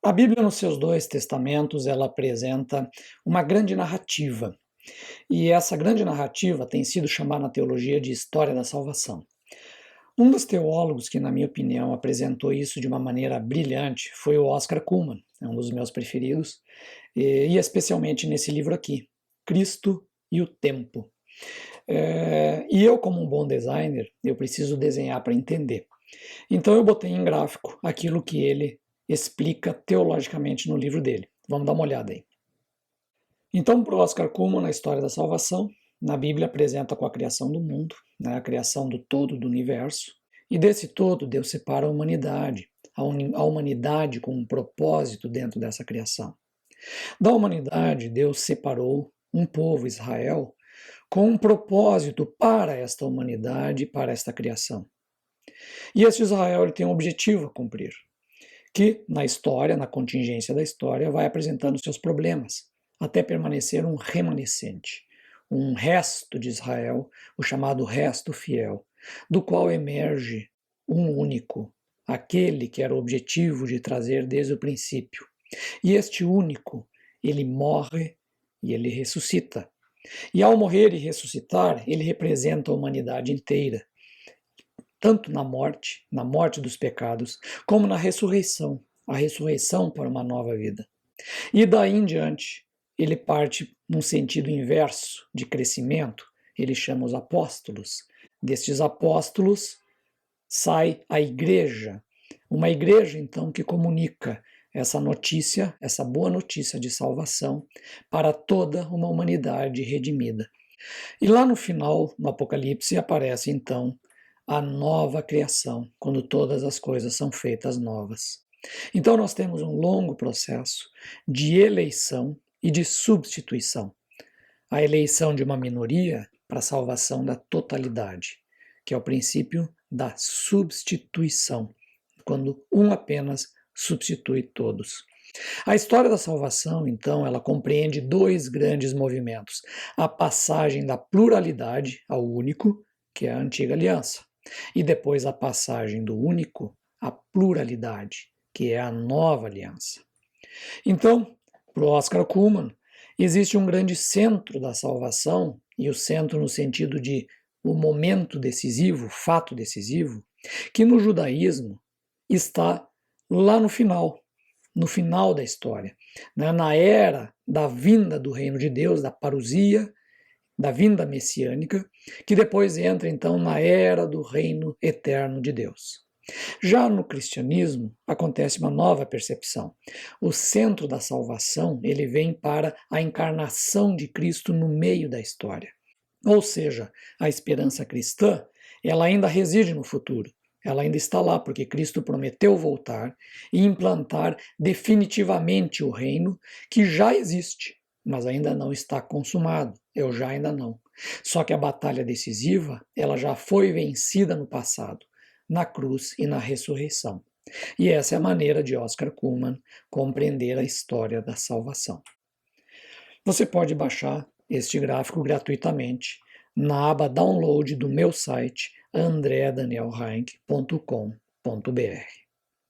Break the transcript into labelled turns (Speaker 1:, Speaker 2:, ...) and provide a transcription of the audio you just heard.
Speaker 1: A Bíblia, nos seus dois testamentos, ela apresenta uma grande narrativa. E essa grande narrativa tem sido chamada na teologia de história da salvação. Um dos teólogos que, na minha opinião, apresentou isso de uma maneira brilhante foi o Oscar Cullmann, é um dos meus preferidos, e especialmente nesse livro aqui, Cristo e o Tempo. E eu, como um bom designer, eu preciso desenhar para entender. Então eu botei em gráfico aquilo que ele explica teologicamente no livro dele. Vamos dar uma olhada aí. Então, para o Oscar Cullmann, na história da salvação, na Bíblia apresenta com a criação do mundo, né, a criação do todo do universo, e desse todo Deus separa a humanidade com um propósito dentro dessa criação. Da humanidade, Deus separou um povo, Israel, com um propósito para esta humanidade, para esta criação. E este Israel ele tem um objetivo a cumprir, que na história, na contingência da história, vai apresentando seus problemas, até permanecer um remanescente, um resto de Israel, o chamado resto fiel, do qual emerge um único, aquele que era o objetivo de trazer desde o princípio. E este único, ele morre e ele ressuscita. E ao morrer e ressuscitar, ele representa a humanidade inteira, tanto na morte dos pecados, como na ressurreição, a ressurreição para uma nova vida. E daí em diante, ele parte num sentido inverso de crescimento, ele chama os apóstolos. Destes apóstolos sai a igreja, uma igreja então que comunica essa notícia, essa boa notícia de salvação para toda uma humanidade redimida. E lá no final, no Apocalipse, aparece então a nova criação, quando todas as coisas são feitas novas. Então nós temos um longo processo de eleição e de substituição. A eleição de uma minoria para a salvação da totalidade, que é o princípio da substituição, quando um apenas substitui todos. A história da salvação, então, ela compreende dois grandes movimentos: a passagem da pluralidade ao único, que é a antiga aliança, e depois a passagem do único à pluralidade, que é a nova aliança. Então, para o Oscar Cullmann, existe um grande centro da salvação, e o centro no sentido de o momento decisivo, fato decisivo, que no judaísmo está lá no final da história, né? Na era da vinda do reino de Deus, da parousia, da vinda messiânica, que depois entra então na era do reino eterno de Deus. Já no cristianismo acontece uma nova percepção. O centro da salvação ele vem para a encarnação de Cristo no meio da história. Ou seja, a esperança cristã ela ainda reside no futuro. Ela ainda está lá, porque Cristo prometeu voltar e implantar definitivamente o reino que já existe, mas ainda não está consumado. Ainda não. Só que a batalha decisiva, ela já foi vencida no passado, na cruz e na ressurreição. E essa é a maneira de Oscar Cullmann compreender a história da salvação. Você pode baixar este gráfico gratuitamente na aba Download do meu site andreadanielheinck.com.br.